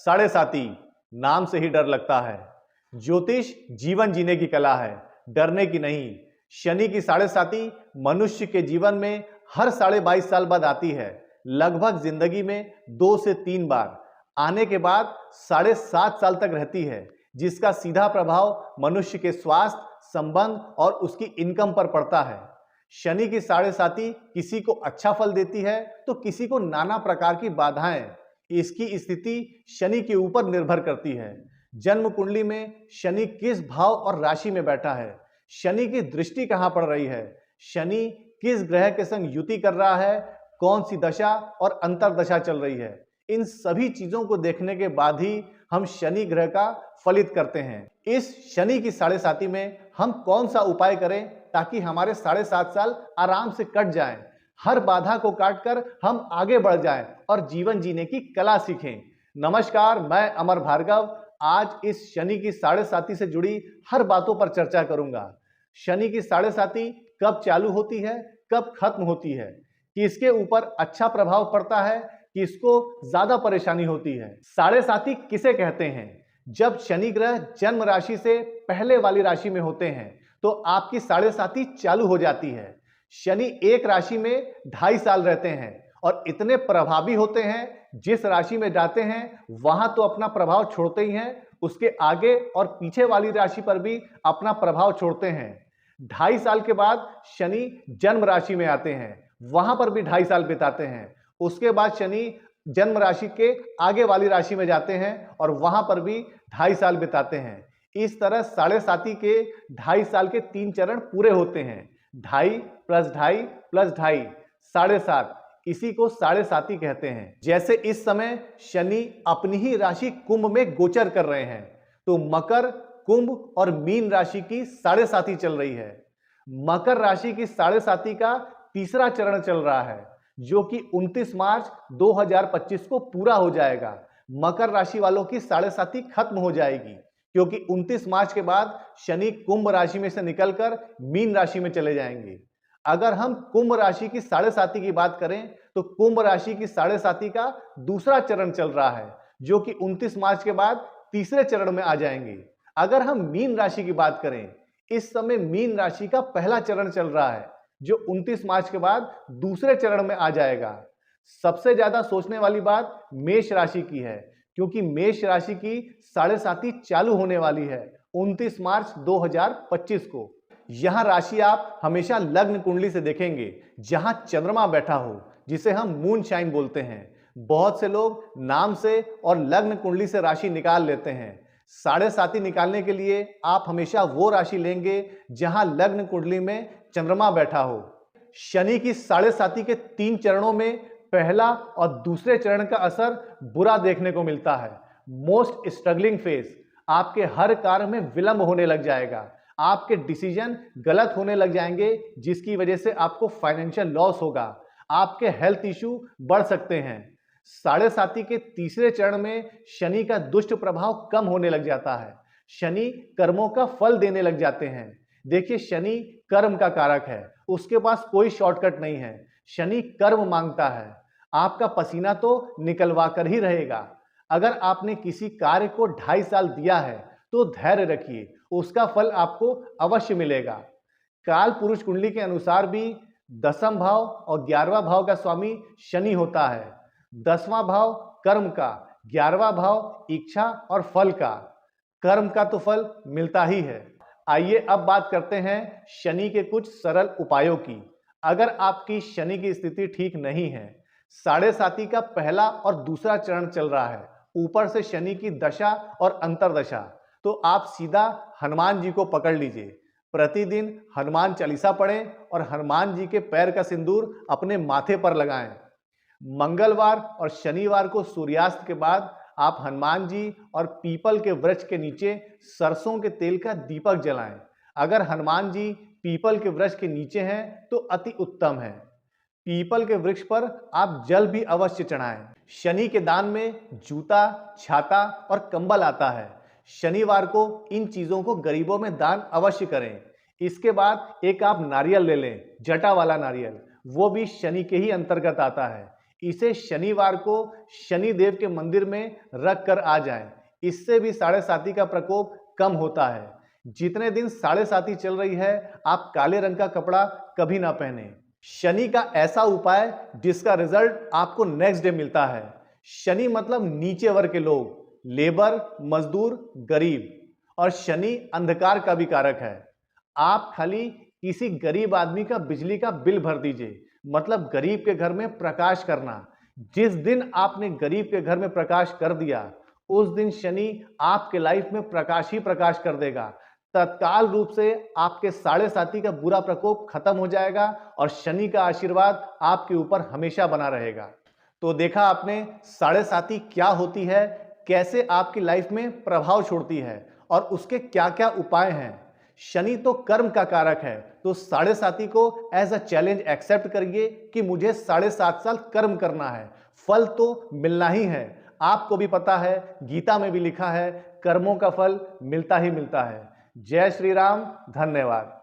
साढ़े साती, नाम से ही डर लगता है। ज्योतिष जीवन जीने की कला है, डरने की नहीं। शनि की साढ़े साती मनुष्य के जीवन में हर 22.5 साल बाद आती है। लगभग जिंदगी में 2 से 3 बार आने के बाद 7.5 साल तक रहती है, जिसका सीधा प्रभाव मनुष्य के स्वास्थ्य, संबंध और उसकी इनकम पर पड़ता है। शनि की साढ़े साती किसी को अच्छा फल देती है तो किसी को नाना प्रकार की बाधाएं। इसकी स्थिति शनि के ऊपर निर्भर करती है। जन्म कुंडली में शनि किस भाव और राशि में बैठा है, शनि की दृष्टि कहां पड़ रही है, शनि किस ग्रह के संग युति कर रहा है, कौन सी दशा और अंतरदशा चल रही है, इन सभी चीजों को देखने के बाद ही हम शनि ग्रह का फलित करते हैं। इस शनि की साढ़े साती में हम कौन सा उपाय करें ताकि हमारे 7.5 साल आराम से कट जाएं, हर बाधा को काटकर हम आगे बढ़ जाएं और जीवन जीने की कला सीखें। नमस्कार, मैं अमर भार्गव आज इस शनि की साढ़े साती से जुड़ी हर बातों पर चर्चा करूंगा। शनि की साढ़े साती कब चालू होती है, कब खत्म होती है, किसके ऊपर अच्छा प्रभाव पड़ता है, किसको ज्यादा परेशानी होती है। साढ़े साती किसे कहते हैं? जब शनि ग्रह जन्म राशि से पहले वाली राशि में होते हैं तो आपकी साढ़े साती चालू हो जाती है। शनि एक राशि में 2.5 साल रहते हैं और इतने प्रभावी होते हैं, जिस राशि में जाते हैं वहां तो अपना प्रभाव छोड़ते ही हैं, उसके आगे और पीछे वाली राशि पर भी अपना प्रभाव छोड़ते हैं। 2.5 साल के बाद शनि जन्म राशि में आते हैं, वहां पर भी 2.5 साल बिताते हैं। उसके बाद शनि जन्म राशि के आगे वाली राशि में जाते हैं और वहां पर भी 2.5 साल बिताते हैं। इस तरह साढ़े साती के 2.5 साल के 3 चरण पूरे होते हैं। 2.5 + 2.5 + 2.5 7.5, इसी को साढ़े साती कहते हैं। जैसे इस समय शनि अपनी ही राशि कुंभ में गोचर कर रहे हैं तो मकर, कुंभ और मीन राशि की साढ़े साती चल रही है। मकर राशि की साढ़े साती का तीसरा चरण चल रहा है जो कि 29 मार्च 2025 को पूरा हो जाएगा। मकर राशि वालों की साढ़े साती खत्म हो जाएगी क्योंकि 29 मार्च के बाद शनि कुंभ राशि में से निकलकर मीन राशि में चले जाएंगे। अगर हम कुंभ राशि की साढ़े साती की बात करें तो कुंभ राशि की साढ़े साती का दूसरा चरण चल रहा है जो कि 29 मार्च के बाद तीसरे चरण में आ जाएंगे। अगर हम मीन राशि की बात करें, इस समय मीन राशि का पहला चरण चल रहा है जो 29 मार्च के बाद दूसरे चरण में आ जाएगा। सबसे ज्यादा सोचने वाली बात मेष राशि की है क्योंकि मेष राशि की साढ़े साती चालू होने वाली है 29 मार्च 2025 को। यह राशि आप हमेशा लग्न कुंडली से देखेंगे जहां चंद्रमा बैठा हो, जिसे हम मून शाइन बोलते हैं। बहुत से लोग नाम से और लग्न कुंडली से राशि निकाल लेते हैं। साढ़े साती निकालने के लिए आप हमेशा वो राशि लेंगे जहां लग्न कुंडली में चंद्रमा बैठा हो। शनि की साढ़े साती के 3 चरणों में पहला और दूसरे चरण का असर बुरा देखने को मिलता है। मोस्ट स्ट्रगलिंग फेज, आपके हर कार्य में विलंब होने लग जाएगा, आपके डिसीजन गलत होने लग जाएंगे जिसकी वजह से आपको फाइनेंशियल लॉस होगा, आपके हेल्थ इश्यू बढ़ सकते हैं। साढ़े साती के तीसरे चरण में शनि का दुष्ट प्रभाव कम होने लग जाता है, शनि कर्मों का फल देने लग जाते हैं। देखिए, शनि कर्म का कारक है, उसके पास कोई शॉर्टकट नहीं है। शनि कर्म मांगता है, आपका पसीना तो निकलवा कर ही रहेगा। अगर आपने किसी कार्य को 2.5 साल दिया है तो धैर्य रखिए, उसका फल आपको अवश्य मिलेगा। काल पुरुष कुंडली के अनुसार भी 10वां भाव और 11वां भाव का स्वामी शनि होता है। 10वां भाव कर्म का, 11वां भाव इच्छा और फल का। कर्म का तो फल मिलता ही है। आइए अब बात करते हैं शनि के कुछ सरल उपायों की। अगर आपकी शनि की स्थिति ठीक नहीं है, साढ़े साती का पहला और दूसरा चरण चल रहा है, ऊपर से शनि की दशा और अंतरदशा, तो आप सीधा हनुमान जी को पकड़ लीजिए। प्रतिदिन हनुमान चालीसा पढ़ें और हनुमान जी के पैर का सिंदूर अपने माथे पर लगाएं। मंगलवार और शनिवार को सूर्यास्त के बाद आप हनुमान जी और पीपल के वृक्ष के नीचे सरसों के तेल का दीपक जलाएं। अगर हनुमान जी पीपल के वृक्ष के नीचे हैं तो अति उत्तम है। पीपल के वृक्ष पर आप जल भी अवश्य चढ़ाएं। शनि के दान में जूता, छाता और कंबल आता है। शनिवार को इन चीजों को गरीबों में दान अवश्य करें। इसके बाद एक आप नारियल ले लें, जटा वाला नारियल, वो भी शनि के ही अंतर्गत आता है। इसे शनिवार को शनि देव के मंदिर में रख कर आ जाएं। इससे भी साढ़े साती का प्रकोप कम होता है। जितने दिन साढ़े साती चल रही है, आप काले रंग का कपड़ा कभी ना पहने। शनि का ऐसा उपाय जिसका रिजल्ट आपको नेक्स्ट डे मिलता है। शनि मतलब नीचे वर्ग के लोग, लेबर, मजदूर, गरीब। और शनि अंधकार का भी कारक है। आप खाली किसी गरीब आदमी का बिजली का बिल भर दीजिए, मतलब गरीब के घर में प्रकाश करना। जिस दिन आपने गरीब के घर में प्रकाश कर दिया, उस दिन शनि आपके लाइफ में प्रकाश ही प्रकाश कर देगा। तत्काल रूप से आपके साढ़े साती का बुरा प्रकोप खत्म हो जाएगा और शनि का आशीर्वाद आपके ऊपर हमेशा बना रहेगा। तो देखा आपने साढ़े साती क्या होती है, कैसे आपकी लाइफ में प्रभाव छोड़ती है और उसके क्या क्या उपाय हैं। शनि तो कर्म का कारक है, तो साढ़े साती को एज अ चैलेंज एक्सेप्ट करिए कि मुझे 7.5 साल कर्म करना है, फल तो मिलना ही है। आपको भी पता है, गीता में भी लिखा है, कर्मों का फल मिलता ही मिलता है। जय श्री राम, धन्यवाद।